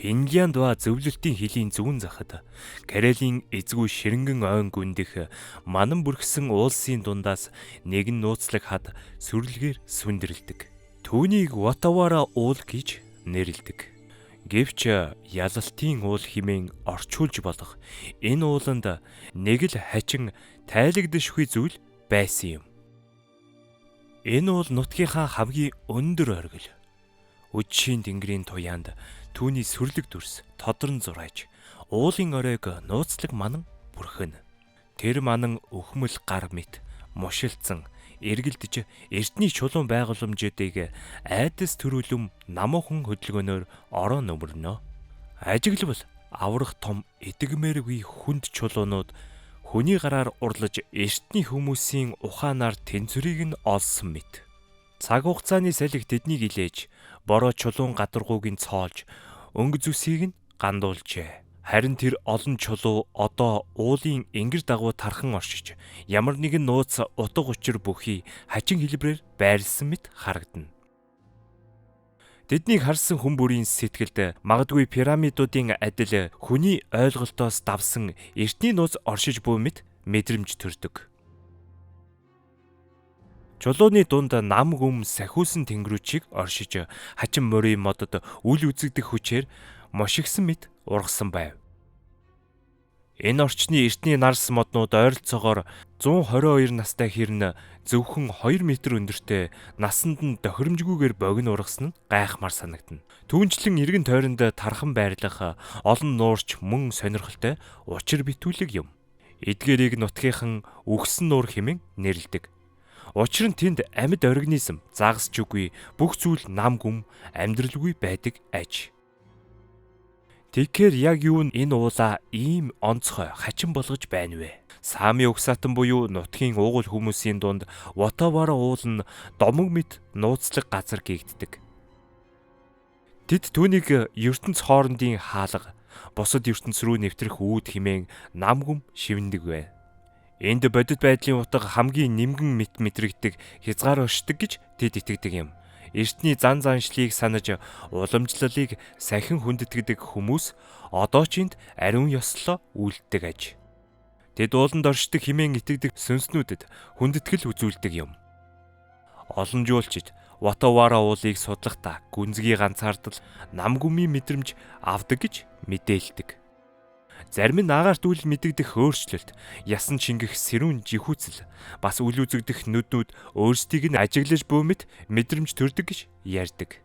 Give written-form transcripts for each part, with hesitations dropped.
Финлянд ба зөвлөлтийн хилийн зүүн захад Карелийн эзгүй ширэнгэн ойн гүндэх манан бүрхсэн уулсын дундаас нэгэн нууцлаг хад сүрлэгээр сүндэрлдэг. Түүнийг Ватавара уул гэж нэрлэдэг. Гэвч ялалтын уул хэмээн орчуулж болох энэ ууланд нэг л хачин тайлагдшгүй зүйл байсан юм. Энэ уул нутгийнхаа хамгийн өндөр оргил. Үдшийн тэнгэрийн туяанд түүний сүрлэг дүрс тодрон зурайж уулын оройг нууцлаг манан бүрхэн. Тэр манан өхмөл гар мэт мушилдсан эргэлдэж эртний чулуун байгууламжуудыг айдас төрүүлэм намуухан хөдөлгөөнөөр ороо нөмөрнө. Ажиглавал аврах том эдгмээргүй хүнд чулуунууд хүний гараар урлаж эртний хүмүүсийн ухаанаар тэнцвэрийг нь олсон мэт. Цаг хугацааны салхи тэднийг илээж бороо чулуун гадаргууг нь цоолж өнгө зүсийг нь гандуулжээ. Харин тэр олон чулуу одоо уулын энгэр дагуу тархан оршиж ямар нэгэн нууц утга учир бүхий хачин хэлбэрээр байрлсан мэт харагдана. Тэднийг харсан хүн бүрийн сэтгэлд магадгүй пирамидуудын адил хүний ойлголтоос давсан эртний нууц оршиж буй мэт мэдрэмж төрдөг. Чулууны дунд нам гүм сахиусан тэнгэрүүчийг оршиж хачин морийн модод үл үзэгдэх хүчээр мошигсан мэт ургасан байв. Энэ орчны эртний нарс моднууд ойролцоогоор 122 настай хэрнэ зөвхөн 2 м өндөртэй насанд нь тохиромжгүйгээр богино ургасан нь гайхмаар санагдана. Түүнчлэн эргэн тойронд тархан байрлах олон нуурч мөн сонирхолтой учир битүүлэг юм. Эдгээрийг нутгийнхан үхсэн нуур хэмээн нэрлэдэг. Учир нь тэнд амьд организм загасч үгүй бүх зүйл нам гүм амьдралгүй байдаг аж. Тэгэхээр яг юу нь энэ уулаа ийм онцгой хачин болгож байна вэ? Саами угсаатан буюу нутгийн уугуул хүмүүсийн дунд Ватавара уул нь домог мэт нууцлаг газар гэгддэг. Тэд түүнийг ертөнц хоорондын хаалга, бусад ертөнц рүү нэвтрэх үүд хэмээн нам гүм шивнэдэг бай. Энд бодит байдлын утга хамгийн нимгэн мэт мэдрэгдэг хязгаар оршдог гэж тэд итгэдэг юм. Эртний зан заншлыг санаж уламжлалыг сахин хүндэтгэдэг хүмүүс одоо ч энд ариун ёслолоо үйлддэг аж. Тэд ууланд оршдог хэмээн итгэдэг сүнснүүдэд хүндэтгэл үзүүлдэг юм. Олон жуулчид Ватавара уулыг судлахдаа гүнзгий ганцаардал нам гүмийн мэдрэмж авдаг гэж мэдээлдэг. Зарим нь агаарт үл мэдэгдэх өөрчлөлт, ясан шингэх сэрүүн жихүүцэл, бас үл үзэгдэх нүднүүд өөрсдийг нь ажиглаж буй мэт мэдрэмж төрдөг гэж ярьдаг.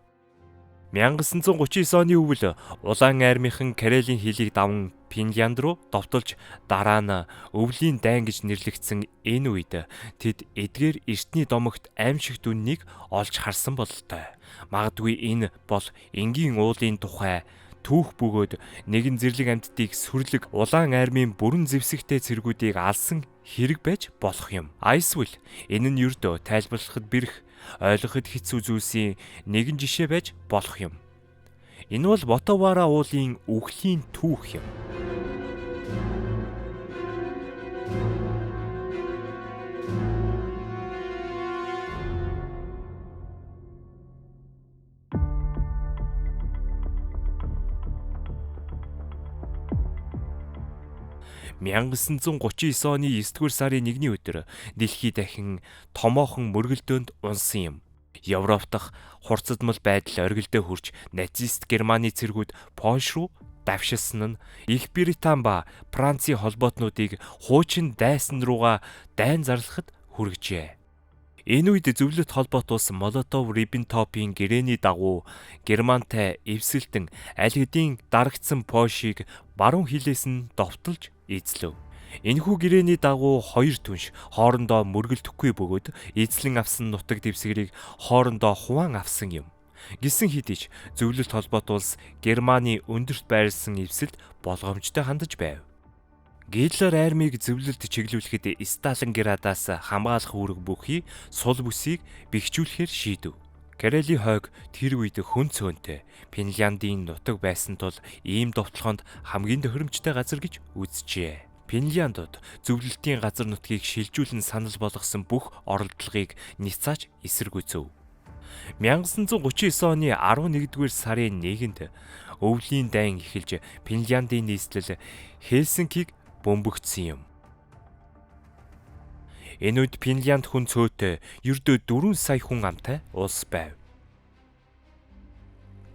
1939 оны өвөл улаан армийнхан Карелийн хилийг даван Финлянд руу довтолж дараа нь өвлийн дайн гэж нэрлэгдсэн энэ үед тэд эдгээр эртний домогт аимшигт үннийг олж харсан бололтой. Магадгүй энэ бол энгийн уулын тухай түүх бөгөөд нэгэн зэрлэг амьтдыг сүрлэг улаан армийн бүрэн зэвсэгтэй цэргүүдийг алсан хэрэг байж болох юм. Эсвэл энэ нь ердөө тайлбарлахад бэрх, ойлгоход хэцүү зүйлсийн нэгэн жишээ байж болох юм. Энэ бол Ватавара уулын үхлийн түүх юм. (1939 оны 9-р сарын 1-ний өдөр дэлхий дахин томоохон мөргөлдөөнд унсан юм. Европ дахь хурцдмал байдал оргилдөө хүрч нацист Германы цэргүүд Польш руу давшилсан нь Их Британи ба Францын холбоотнуудыг хуучин дайсан руугаа дайн зарлахад хүргэжээ. Энэ үед зөвлөлт холбоот улс Молотов-Риббентропын гэрээний дагуу Германтай эвсэлтэн аль хэдийн дарагдсан Польшийг баруун хилээс нь довтолж эзлэв. Энэхүү гэрээний дагуу хоёр түнш хоорондоо мөргөлдөхгүй бөгөөд эзлэн авсан нутаг дэвсгэрийг хоорондоо хуваан авсан юм. Гэсэн хэдий ч зөвлөлт холбоот улс Германы өндөрт байрласан эвсэлд болгоомжтой хандаж байв. Гитлер армийг зөвлөлд чиглүүлэхэд Сталинградаас хамгаалах үүрэг бүхий сул бүсийг бэхжүүлэхээр шийдэв. Карелийн хойг тэр үед хүн цөөнтэй Финляндийн нутаг байсан тул ийм довтлохонд хамгийн тохиромжтой газар гэж үзжээ. Финляндууд зөвлөлтийн газар нутгийг шилжүүлэн санал болгосон бүх оролдлогыг ницааж эсэргүүцэв. 1939 оны 11-р сарын 1-нд өвлийн дайн эхэлж Финляндийн нийслэл Хельсинкиг бөмбөгдсөн юм. Энэ үед Финлянд хүн цөөтэй ердөө 4 сая хүн амтай улс байв.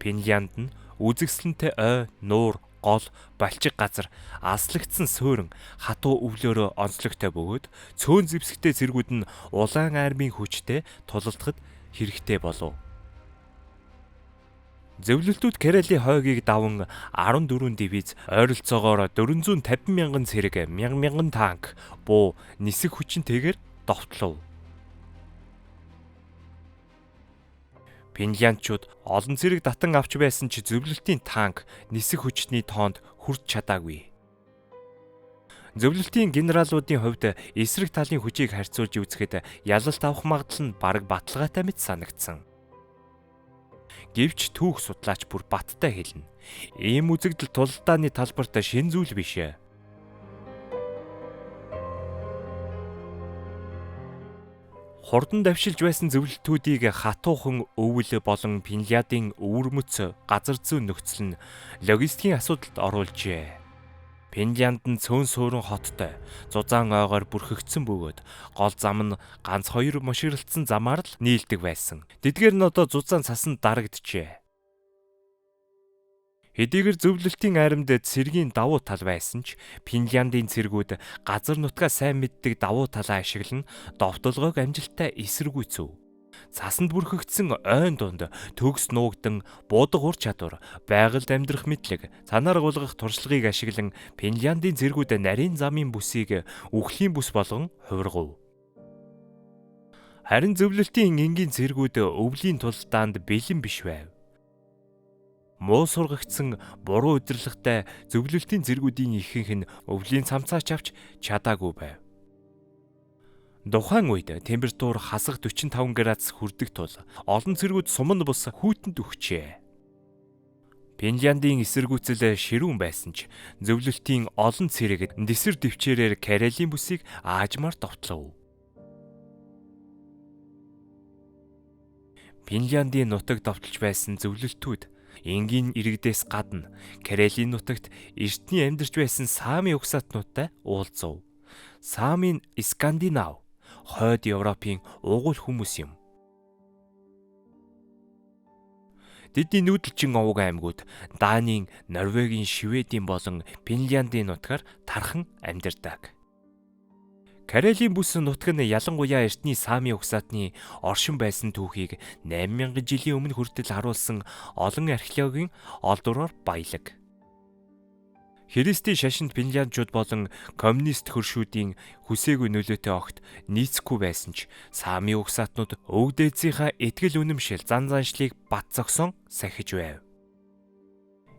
Финлянд нь үзэгсэлэнтэй ой, нуур, гол, балчиг газар, аслагдсан суурин, хатуу өвлөөрөө онцлогтой бөгөөд цөөн зэвсэгтэй зэргүүд нь улаан армийн хүчтэй тулалдахад хэрэгтэй болов. Зөвлөлтүүд Карелийн хойгийг даван 14 дивиз ойролцоогоор 450 мянган цэрэг, мянган танк, буу, нисэх хүчинтэйгээр довтлов. Финляндчууд олон зэрэг татан авч байсан ч зөвлөлтийн танк нисэх хүчний тоонд хүрч чадаагүй. Зөвлөлтийн генералуудын хувьд эсрэг талын хүчийг харьцуулж үзэхэд ялалт авах магадлал нь бараг баталгаатай мэт санагдсан. Гэвч түүх судлаач бүр баттай хэлнэ. Ийм үзэгдэл тулалдааны талбарт шин зүйл биш. Хурдан давшилж байсан зөвлөлтүүдийг хатуухан өвөл болон Финляндийн өвөрмөц газар зүйн нөхцөл нь логистикийн асуудалд оруулжээ. Финлянд нь цөөн суурин хоттой, зузаан ойгоор бүрхэгдсэн бөгөөд гол зам нь ганц 2 моширлцсан замаар л нийлдэг байсан. Тэдгээр нь одоо зузаан цасанд дарагджээ. Хэдийгээр зөвлөлтийн аримд цэргийн давуу тал байсан ч Финляндийн цэргүүд газар нутгаа сайн мэддэг давуу талаа ашиглан довтолгойг амжилттай эсэргүүцэв. Цасанд бүрхэгдсэн ойн дунд төгс нуугдан буудаг ур чадвар, байгальд амьдрах мэдлэг, санаар агуулгах туршлагыг ашиглан Финляндийн цэргүүд нарийн замын бүсийг үхлийн бүс болгон хувиргав. Харин зөвлөлтийн энгийн цэргүүд өвлийн тулдаанд бэлэн биш байв. Муу сургагдсан буруу удирдлагатай зөвлөлтийн цэргүүдийн ихэнх нь өвлийн цамцаач авч чадаагүй байв. Тухайн үед температур хасах 45 градус хүрдэг тул олон цэргүүд суманд бус хүйтэнд өгчээ. Финляндийн эсэргүүцэл ширүүн байсан ч зөвлөлтийн олон цэрэг дэсвэр дэвчээрээр Карелийн бүсийг аажмаар довтлов. Финляндийн нутаг довтолж байсан зөвлөлтүүд энгийн иргэдээс гадна Карелийн нутагт эртний амьдарч байсан Сами угсаатнуудтай уулзав. Сами нь Скандинав, хойд Европын угуул хүмүүс юм. Тэдний нүүдэлчин овог аймагуд Данийн, Норвегийн, Шведийн болон Финляндийн нутгаар тархан амьдардаг. Карелийн бүс нутаг нь ялангуяа эртний Сами угсаатны оршин байсан түүхийг 8000 жилийн өмнө хүртэл харуулсан олон археологийн олдвороор баялаг. Христийн шашинд финляндчууд болон коммунист хөршүүдийн хүсээгүй нөлөөтэй огт нийцэхгүй байсан ч Сами угсаатнууд өвөг дээдсийнхаа итгэл үнэмшил зан заншлыг бат зогсон сахиж байв.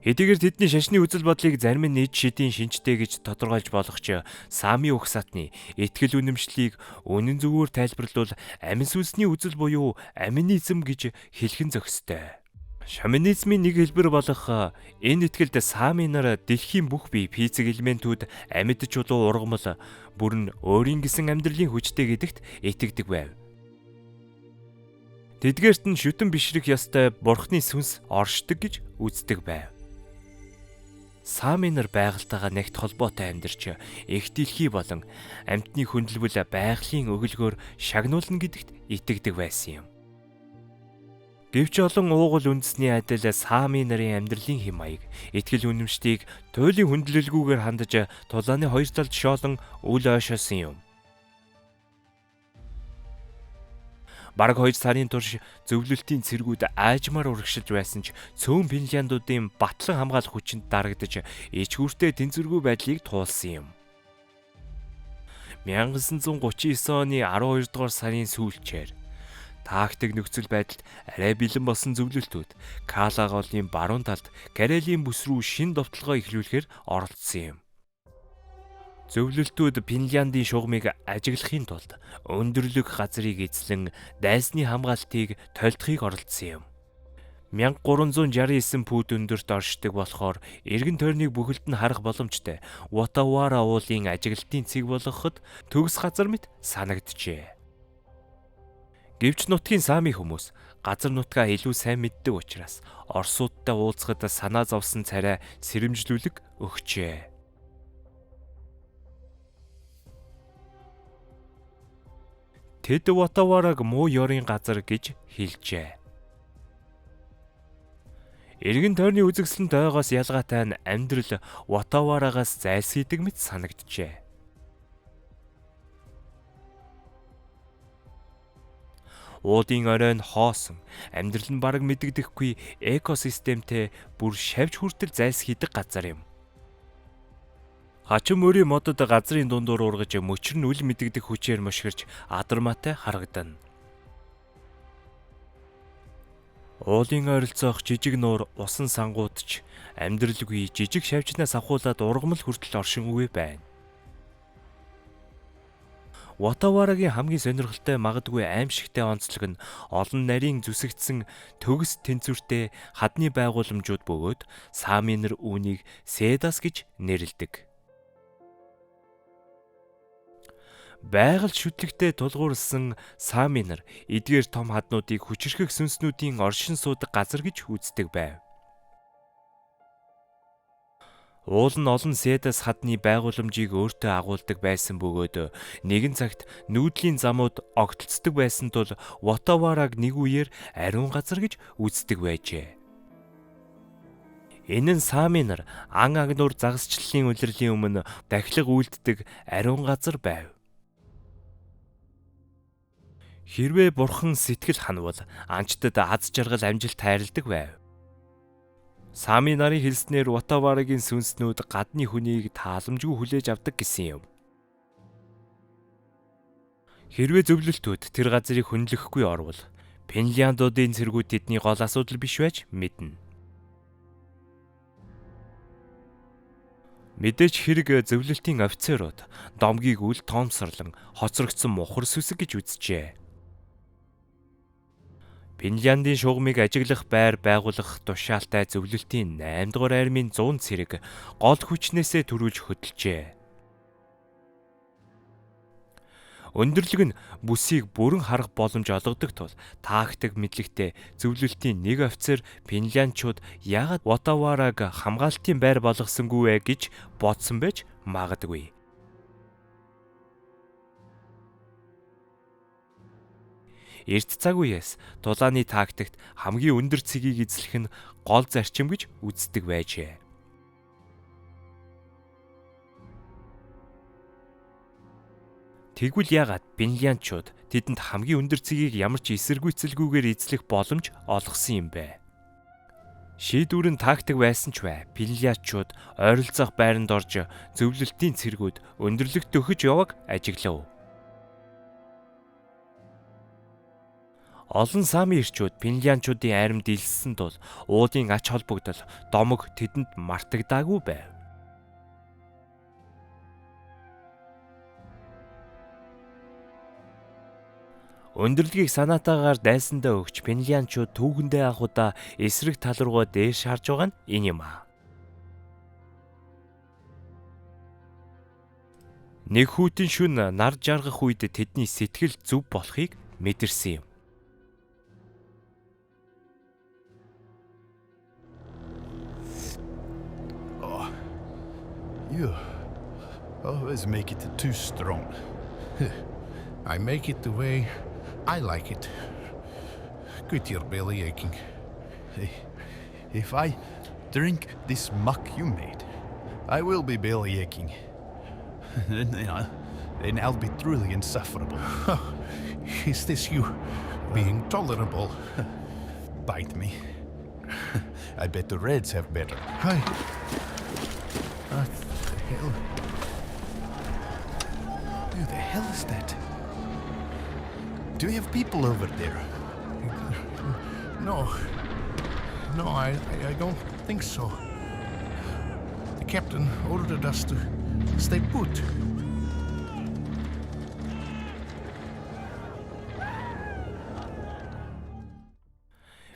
Хэдийгээр тэдний шашны үзэл бодлыг зарим нь нийт шидийн шинжтэй гэж тодорхойлж болох ч Сами угсаатны итгэл үнэмшлийг үнэн зөвөөр тайлбарлавал амин сүнсний үзэл буюу аминизм гэж хэлхэн зохистой. Шаманизмын нэг хэлбэр болох энэ итгэлд Сами нар дэлхийн бүх бие физик элементүүд амьд чулуу ургамал бүр нь өөрийн гэсэн амьдралын хүчтэй гэдэгт итгэдэг байв. Тэдгээрт нь шүтэн бишрэх ёстой бурхны сүнс оршдог гэж үздэг байв. Сами нар байгальтайгаа нэгт холбоотой амьдарч их дэлхий болон амьтны хөндлөвөл байгалийн өглөгөөр шагнуулна гэдэгт итгэдэг байсан юм. Гэвч олон уугуул үндэсний адил Сами нарын амьдралын хэм маяг, итгэл үнэмшлийг туйлын хүндлэлгүйгээр хандаж тулааны хоёр талд шоолон үл ойшоосон юм. Бараг 2 сарын турш зөвлөлтийн цэргүүд аажмаар урагшилж байсан ч цөөн финляндуудын батлан хамгаалах хүчинд дарагдж ичгүүртэй тэнцвэргүй байдлыг туулсан юм. 1939 оны 12 дугаар сарын сүүлчээр тактик нөхцөл байдалд арай бэлэн болсон зөвлөлтүүд Кала голын баруун талд Карелийн бүс рүү шин довтлогоо эхлүүлэхээр оролцсон юм. Зөвлөлтүүд Финляндийн шугамыг ажиглахын тулд өндөрлөг газрыг эзлэн дайсны хамгаалтыг тольдохыг оролдсон юм. 1369 фут өндөрт оршдог болохоор эргэн тойрныг бүхэлд нь харах боломжтой Вотавара уулын ажиглалтын цэг болгоход төгс газар мэт санагджээ. Гэвч нутгийн Сами хүмүүс газар нутгаа илүү сайн мэддэг учраас Оросуудтай уулзахад санаа зовсон царай сэрэмжлүүлэг өгчээ. Тэд Ватавараг муу ёрын газар гэж хэлжээ. Эргэн тойрны үзэгсэлэн тойгоос ялгаатай нь амьдрал Ватаварагаас зайлсхийдэг мэт санагджээ. Уудын оройн хоосон, амьдрал нь бараг мэдэгдэхгүй экосистемтэй бүр шавж хүртэл зайлсхийдэг газар юм. Хачин мөрийн модод газрын дундуур ургаж мөчр нь үл мэдэгдэх хүчээр мушгирч адармаатай харагдана. Уулын ойролцоох жижиг нуур усан сангуудч амьдралгүй жижиг шавжнаас авахуулаад ургамал хүртэл оршингүй байна. Ватаварагийн хамгийн сонирхолтой магадгүй аимшигтай онцлог нь олон нарийн зүсэгдсэн төгс тэнцвэртэй хадны байгууламжууд бөгөөд Сами нар үүнийг Седас гэж нэрлэдэг. Байгаль шүтлэгтэй тулгуурласан Сами нар эдгээр том хаднуудыг хүчирхэг сүнснүүдийн оршин суудаг газар гэж үздэг байв. Уул нь олон Седас хадны байгууламжийг өөртөө агуулдаг байсан бөгөөд нэгэн цагт нүүдлийн замууд огтлцдог байсан тул Ватавараг нэг үеэр ариун газар гэж үздэг байжээ. Энэ нь Сами нар ан агнуур загасчлалын улирлын өмнө дахилга үйлддэг ариун газар байв. Хэрвээ бурхан сэтгэл ханавал анчтад аз жаргал амжилт хайрладаг байв. Сами нарын хэлснээр Ватаварагийн сүнснүүд гадны хүнийг тааламжгүй хүлээж авдаг гэсэн юм. Хэрвээ зөвлөлтүүд тэр газрыг хөндлөхгүй орвол Финляндуудын цэргүүд тэдний гол асуудал биш байж мэднэ. Мэдээж хэрэг зөвлөлтийн офицерууд домгийг үл тоомсорлон хоцрогдсон мухар сүсэг гэж үзжээ. Финляндийн шугамыг ажиглах байр байгуулах тушаалтай зөвлөлтийн 8 дугаар армийн 100 цэрэг гол хүчнээсээ төрүүлж хөдөлжээ. Өндөрлөг нь бүсийг бүрэн харах боломж олгодог тул тактик мэдлэгтэй зөвлөлтийн нэг офицер финляндчууд яагаад Ватавараг хамгаалтын байр болгосонгүй вэ гэж бодсон байж магадгүй. Эрт цаг үеэс дулааны тактикт хамгийн өндөр цэгийг эзлэх нь гол зарчим гэж үздэг байжээ. Тэгвэл яагаад финляндчууд тэдэнд хамгийн өндөр цэгийг ямар ч эсэргүүцэлгүйгээр эзлэх боломж олгосон юм бэ? Шийдвэр нь тактик байсан ч бай, финляндчууд ойролцоох байранд орж зөвлөлтийн цэргүүд өндөрлөгт төхөж яваг ажиглав. Олон Сами ирчүүд финляндчуудын айрамд илссэн тул уулын ач холбогдол домог тэдэнд мартагдаагүй байв. Өндөрлөгийг санаатаагаар дайсандаа өгч финляндчууд түүхэндээ анхудаа эсрэг тал руугаа дээш харж байгаа нь энэ юм аа. Нэг хүйтэн шүн нар жаргах үед тэдний сэтгэл зүв болохыг мэдэрсэн юм. You always make it too strong. I make it the way I like it. Quit your belly aching. If I drink this muck you made, I will be belly aching. Then I'll be truly insufferable. Is this you being tolerable? Bite me. I bet the Reds have better. What the hell? Who the hell is that? Do we have people over there? No, I don't think so. The captain ordered us to stay put.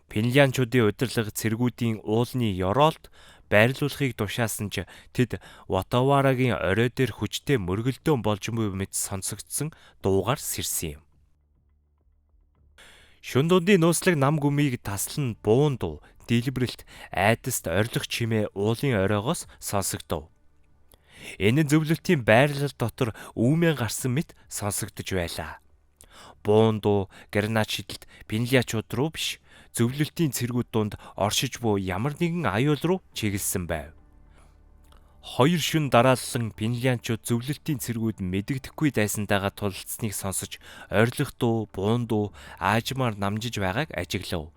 Финляндчуудын удирдлага цэргүүдийн уулны ёроолт байрлуулахыг тушаасан ч тэд Ватаварагийн орой дээр хүчтэй мөргөлдөөн болжмгүй мэт сонсогдсон дуугаар сэрсэн юм. Шүн дундын нууцлаг нам гүмийг таслан буун дуу, дэлбэрэлт, айдаст орилох чимээ уулын оройгоос сонсогдов. Энэ нь зөвлөлтийн байрлал дотор үүмэн гарсан мэт сонсогдож байлаа. Буун дуу гранат шидэлт пинлиачууд руу биш, зөвлөлтийн цэргүүд дунд оршиж буй ямар нэгэн аюул руу чиглэсэн байв. 2 шөнө дараалан пинлианчууд зөвлөлтийн цэргүүд мэдэгдэхгүй дайсантайгаа тулалцсныг сонсож орилох дуу, буун дуу аажмаар намжиж байгааг ажиглав.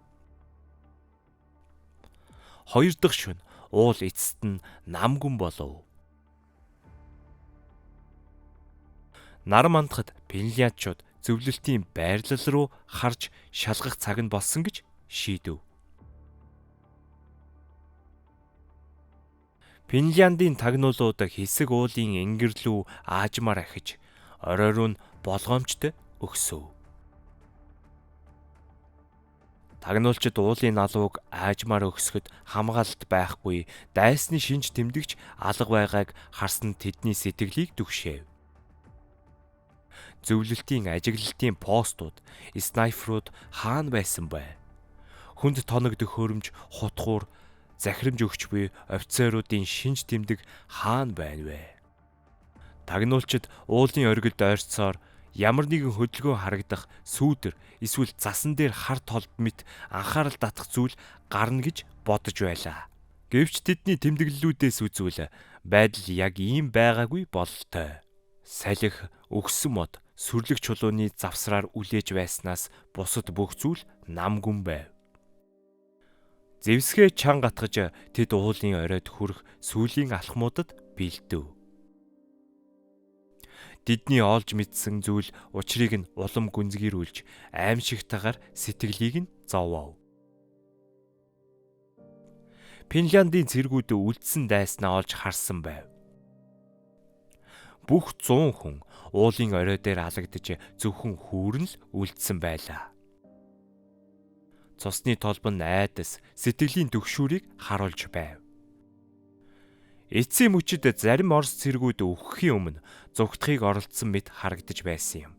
2 дахь шөнө уул эцэст нь намгүн болов. Нар мандахад пинлианчууд зөвлөлтийн байрлал руу харж шалгах цаг нь болсон гэж шийдэв. Финляндийн тагнуулууд хэсэг уулын ингэрлүү аажмаар ахиж, орой руу нь болгоомжтой өгсөв. Тагнуулчид уулын алууг аажмаар өгсөхөд хамгаалалт байхгүй, дайсны шинж тэмдэгч алга байгааг харсан тэдний сэтгэлийг дүгшээв. Зөвлөлтийн ажиглалтын постууд, снайперууд хаана байсан бэ? Хүнд тоног төхөөрөмж, хутгуур, захирамж өгч буй офицеруудын шинж тэмдэг хаана байна вэ? Тагнуулчид уулын оргилд ойрцоор ямар нэгэн хөдөлгөөн харагдах, сүүдэр эсвэл засан дээр хар толб мэт анхаарал татах зүйл гарна гэж бодож байлаа. Гэвч тэдний тэмдэглэлүүдээс үзвэл байдал яг ийм байгаагүй бололтой. Салхи, өгсөн мод, сүрлэг чулууны завсраар үлээж байснаас бусад бүх зүйл намгүн байв. Зевсгээ чанга атгаж тэд уулын оройд хүрэх сүүлийн алхмуудад бэлдэв. Тэдний олж мэдсэн зүйл учрыг нь улам гүнзгийрүүлж, аимшигтайгаар сэтгэлийг нь зовов. Финляндийн цэргүүд үлдсэн дайснаа олж харсан байв. Бүх 100 хүн уулын орой дээр алагдаж зөвхөн хүүрэн л үлдсэн байлаа. Цусны толбон айдас, сэтгэлийн төгшүүрийг харуулж байв. Эцсийн мөчид зарим орос цэргүүд өгөхийн өмнө зүгтхийг оролцсон мэт харагдаж байсан юм.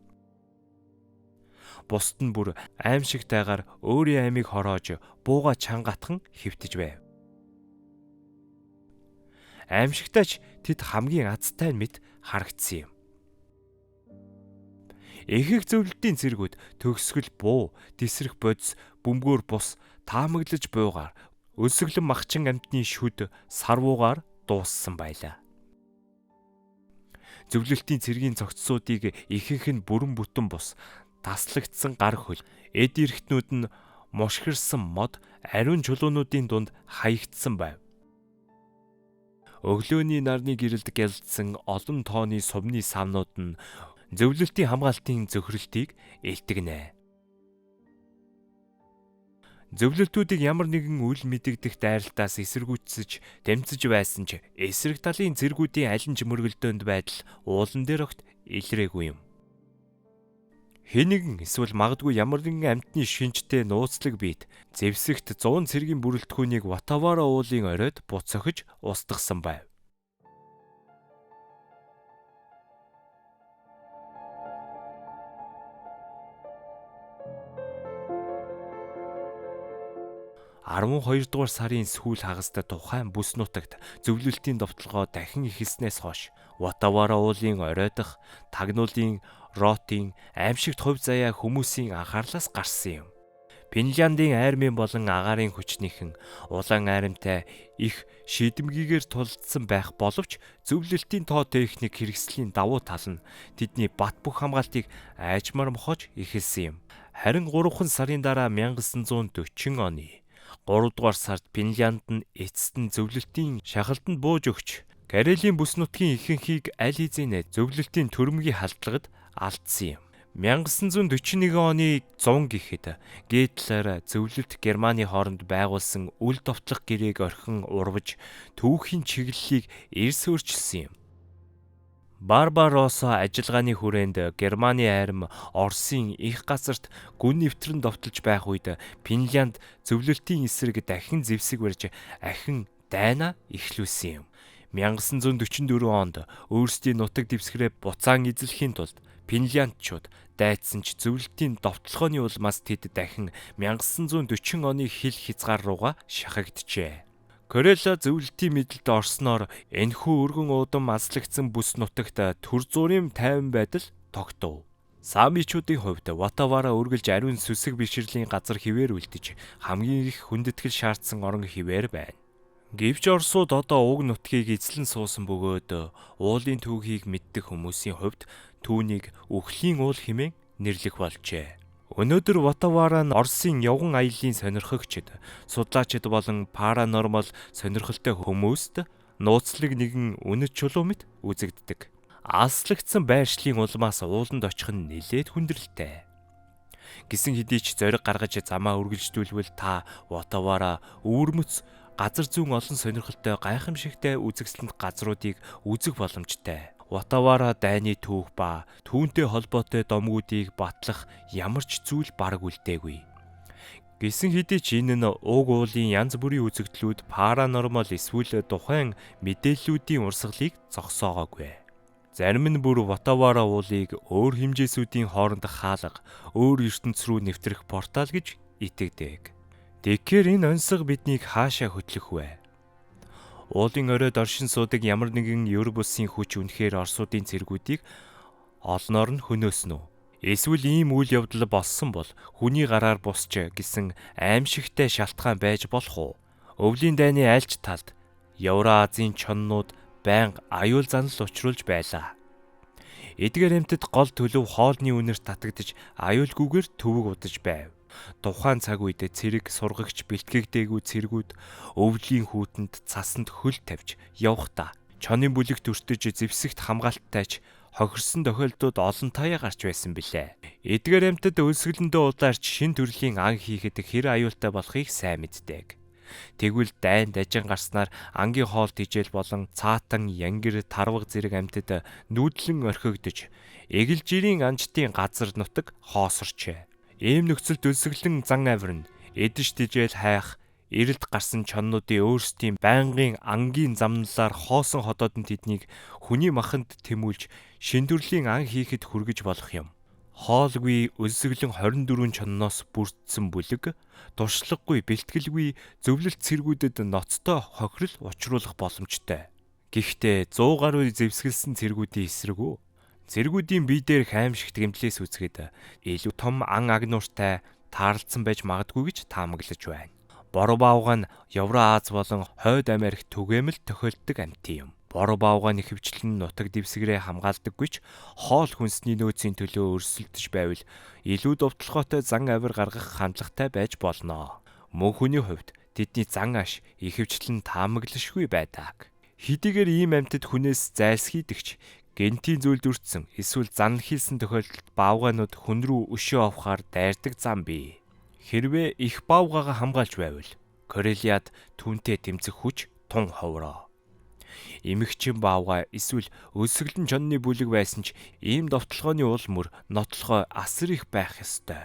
Бусд нь бүр аимшигтайгаар өөрийн аймыг хороож, бууга чангатхан хэвтэж байв. Аимшигтайч тэд хамгийн азтай мэт харагдсан юм. Ихэнх зөвлөлтийн цэргүүд төгсгөл буу, тесрэх бодис, бөмбөгөр бус, таамаглаж буугаар, өлсгөлэн махчин амьтны шүд, сарвуугаар дууссан байлаа. Зөвлөлтийн цэргийн цогцсуудыг ихэнх нь бүрэн бүтэн бус, таслагдсан гар хөл, эд эрхтнүүд нь мушгирсан мод, ариун чулуунуудын дунд хаягдсан байв. Өглөөний нарны гэрэлд гялдсан олон тооны сумны савнууд нь зөвлөлтийн хамгаалтын зөвхөрлөлтийг илтгэнэ. Зөвлөлтүүдийг ямар нэгэн үл мэдэгдэх дайралтаас эсэргүүцэж, тэмцэж байсан ч эсрэг талын цэргүүдийн алин ч мөргөлдөөнд байдал уулан дээр огт илрээгүй юм. Хэн нэгэн эсвэл магадгүй ямар нэгэн амьтны шинжтэй нууцлаг биет зэвсэгт 100 цэргийн бүрэлдэхүүнийг Ватавара уулын оройд буцахж устгасан байв. Арван 2 дугаар сарын сүүл хагаст тухайн бүс нутагт зөвлөлтийн довтлогоо дахин эхэлснээс хойш Ватавара уулын оройдох тагнуулын ротын аимшигт хувь заяа хүмүүсийн анхаарлаас гарсан юм. Финляндийн армийн болон агаарын хүчнийхэн улаан айрамтай их шийдэмгийгээр тулдсан байх боловч зөвлөлтийн тоо техник хэрэгслийн давуу тал нь тэдний бат бөх хамгаалтыг айжмаар мохож эхэлсэн юм. Харин 3 сарын дараа 1940 оны 3 дугаар сард Финлянд нь эцэст нь зөвлөлтийн шахалтанд бууж өгч Карелийн бүс нутгийн ихэнхийг аль хэзээ зөвлөлтийн төрөмгийн халдлагад алдсан юм. 1941 оны 100 гэхэд Гитлер зөвлөлт Германы хооронд байгуулсан үл довтлох гэрээг орхин урвж түүхийн чиглэлийг эрс өөрчилсөн юм. Барбаросса ажиллагааны хүрээнд Германы арми Оросын их газарт гүн нэвтрэн довтолж байх үед Финлянд зөвлөлтийн эсрэг дахин зэвсэг барьж ахин дайна эхлүүлсэн юм. 1944 онд өөрсдийн нутаг дэвсгэрээ буцаан эзлэхийн тулд Финляндчууд дайцсан ч зөвлөлтийн довтлохооны улмаас тэд дахин 1940 оны хил хязгаар руугаа шахагджээ. Корела зөвлөлтийн мэдлэлд орсноор энэхүү өргөн уудам азлагдсан бүс нутагт төр зуурын тайван байдал тогтов. Самичуудын хувьд Ватавара үргэлж ариун сүсэг биширлийн газар хിവэр үлдэж хамгийн их хүндэтгэл шаардсан орон хിവэр байна. Гэвч Оросууд одоо уг нутгийг эзлэн суусан бөгөөд уулын түүхийг мэддэг хүмүүсийн хувьд түүнийг үхлийн уул хэмээн нэрлэх болжээ. Өнөөдөр Ватавара нь Оросын явган аяллаа сонирхогчид, судлаачид болон паранормал сонирхолтой хүмүүст нууцлаг нэгэн үнэт чулуу мэт үзэгддэг. Аслагдсан байршлын улмаас ууланд очих нь нэлээд хүндрэлтэй. Гисэн хэдий ч зориг гаргаж замаа үргэлжлүүлвэл та Ватавара өвөрмөц газар зүүн олон сонирхолтой гайхамшигтай үзэгсэлэнт газруудыг үзэх боломжтой. Ватавара дайны түүх ба түүнтэй холбоотой домгуудыг батлах ямар ч зүйл бараг үлдээгүй. Гисэн хэдий ч энэ нь уг уулын янз бүрийн үзэгдлүүд паранормал эсвэл тухайн мэдээллүүдийн урсгалыг зогсоогоогүй. Зарим нь бүр Ватавара уулыг өөр хэмжээсүүдийн хооронд хаалга, өөр ертөнц рүү нэвтрэх портал гэж итгэдэг. Тэгэхээр энэ онцлог биднийг хаашаа хөтлөх вэ? Уулын оройд оршин суудаг ямар нэгэн ёр бусын хүч үнэхээр Оросуудын цэргүүдийг олноор нь хөнөөснө үү? Эсвэл ийм үйл явдал болсон бол хүний гараар бусч гэсэн аимшигтай шалтгаан байж болох уу? Өвлийн дайны альч талд Евразийн чоннууд байнга аюул занал учруулж байлаа. Эдгээр амьтад гол төлөв хоолны үнээр татагдж аюулгүйгээр төвөг удаж байв. Тухайн цаг үед цэрэг сургагч бэлтгэгдээгүй цэргүүд өвлийн хүүтэнд цасанд хөл тавьж явхдаа чоны бүлэг төртөж зэвсэгт хамгаалтайч хохирсон тохиолдлууд олон таяа гарч байсан билээ. Эдгээр амьтад өлсгөлөндөө удаарч шин төрлийн ан хийхэд хэр аюултай болохыг сайн мэддэг. Тэгвэл дайн дажин гарснаар ангийн хоол тижэл болон цаатан, янгир, тарваг зэрэг амьтад нүүдлэн орхигдож, эгэл жирийн анчтын газар нутаг хоосорчээ. Ийм нөхцөлд өлсгөлэн зан авирна, эдэж тижэл хайх, эрэлт гарсан чоннуудын өөрсдийн байнгын ангийн замналаар хоосон ходоод нь тэднийг хүний маханд тэмүүлж, шин төрлийн ан хийхэд хүргэж болох юм. Хоолгүй өлсгөлэн 24 чонноос бүрдсэн бүлэг туршлагагүй бэлтгэлгүй зөвлөлт цэргүүдэд ноцтой хохирол учруулах боломжтой. Гэхдээ 100 гаруй зэвсгэлсэн цэргүүдийн эсрэг цэргүүдийн бие дээрх аимшигт гэмтлээс үзэхэд илүү том ан агнууртай таарлцсан байж магадгүй гэж таамаглаж байна. Бороо баавга нь Еврааз болон Хойд Америк түгээмэл тохиолддог амьтан юм. Бороо баавга нь хөвчлэн нутаг дэвсгэрээ хамгаалдаггүй ч хоол хүнсний нөөцийн төлөө өрсөлдөж байвал илүү довтлохоотой зан авир гаргах хандлагатай байж болно. Мөн хүний хувьд тэдний зан аш ихэвчлэн таамаглашгүй байдаг. Хэдийгээр ийм амьтад хүнээс зайлсхийдэгч гентийн зүйлд өртсөн эсвэл зан хийсэн тохиолдолд баавгаанууд хүн рүү өшөө авахаар дайрдаг зам бий. Хэрвээ их баавгаагаа хамгаалж байвал Корелиад түүнтэй тэмцэх хүч тун ховроо. Эмэгчин баавга эсвэл өлсгөлэн чонны бүлэг байсан ч ийм довтлохооны уул мөр нотлохой асар их байх ёстой.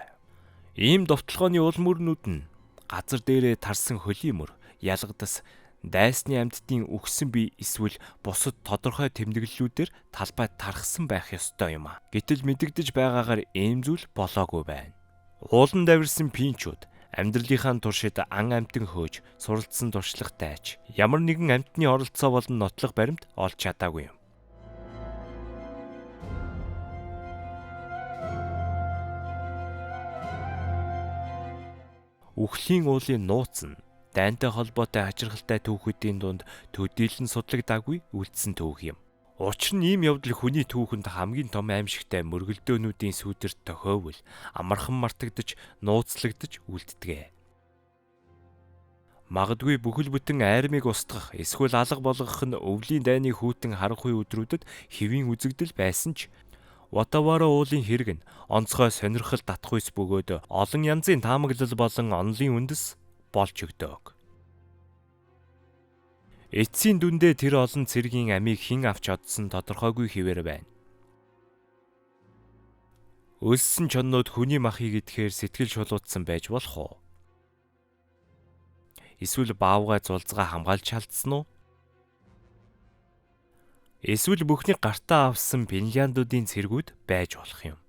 Ийм довтлохооны уул мөрнүүд нь газар дээрээ тарсан хөлийн мөр, ялгадас, дайсны амьтдын үхсэн бие эсвэл бусад тодорхой тэмдэглэлүүдээр талбай тархсан байх ёстой юм а. Гэтэл мэдэгдэж байгаагаар ийм зүйл болоогүй байна. Уулан давирсан пинчүүд амьдралынхаа туршид ан амьтан хөөж суралцсан туршлагатайч ямар нэгэн амьтны оролцоо болон нотлох баримт олж чадаагүй юм. Үхлийн уулын нууц нь дайнтай холбоотой хачирхалтай түүхүүдийн дунд төдийлөн судлагдаагүй үлдсэн түүх юм. Учир нь ийм явдал хүний түүхэнд хамгийн том аимшигтай мөргөлдөөнүүдийн сүдэрт тохиовол амархан мартагдж, нууцлагдж үлддэг. Магадгүй бүхэл бүтэн айрмыг устгах эсвэл алга болгох нь өвлийн дайны хүйтэн харанхуй өдрүүдэд хэвийн үзэгдэл байсан ч Ватавара уулын хэрэг нь онцгой сонирхол татахуйс бөгөөд олон янзын таамаглал болон онолын үндэс болж өгдөг. Эцсийн дүндээ тэр олон цэргийн амийг хэн авч одсон тодорхойгүй хэвээр байна. Өлссөн чоннууд хүний махыг идэхээр сэтгэл шулуутсан байж болох уу? Эсвэл баавгай зулцгаа хамгаалж чалдсан уу? Эсвэл бүхний гартаа авсан Финляндуудын цэргүүд байж болох юм.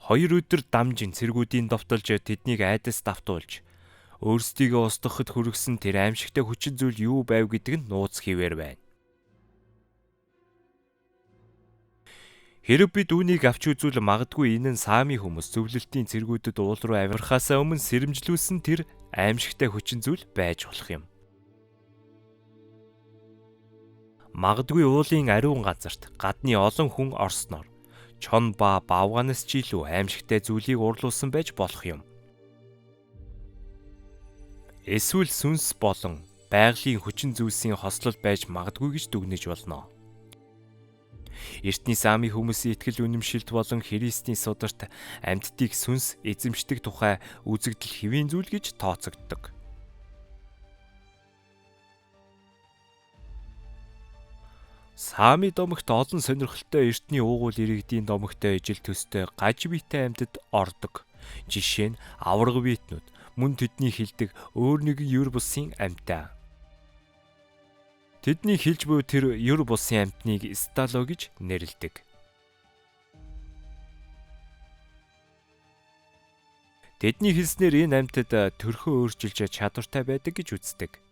2 өдөр дамжин цэргүүдийн довтолж тэднийг айдас давтуулж өөрсдийгөө устгахад хүргэсэн тэр аимшигтай хүчин зүйл юу байв гэдэг нь нууц хിവэр байна. Хэрэв бид үүнийг авч үзвэл магадгүй энэ нь Саами хүмүүс зөвлөлтийн цэргүүдэд уул руу авирахаасаа өмнө сэрэмжлүүлсэн тэр аимшигтай хүчин зүйл байж болох юм. Магадгүй уулын ариун газарт гадны олон хүн орсноор чон ба бавганаас ч илүү аимшигтай зүйлийг урлуулсан байж болох юм. Эсвэл сүнс болон байгалийн хүчин зүйлсийн хослол байж магадгүй гэж дүгнэж болно. Эртний Саами хүмүүсийн итгэл үнэмшилт болон Христийн сударт амьтдыг сүнс эзэмшдэг тухай үзэгдэл хэвийн зүйл гэж тооцогддог. Саами домогт олон сонирхолтой эртний уугуул иргэдийн домогтой ижил төстэй гаж биетэй амьтад ордог. Жишээ нь аварга биетнүүд, мөн тэдний хилдэг өөр нэгэн юр бусын амьтаа. Тэдний хилж буй тэр юр бусын амьтныг стало гэж нэрлэдэг. Тэдний хэлснээр энэ амьтад төрхөө өөрчилж чадвартай байдаг гэж үздэг.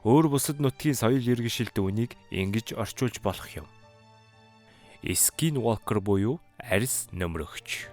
Өөр бусад нутгийн соёл иргэншилт үнийг ингэж орчуулж болох юм. Skinwalker буюу арьс нөмрөгч.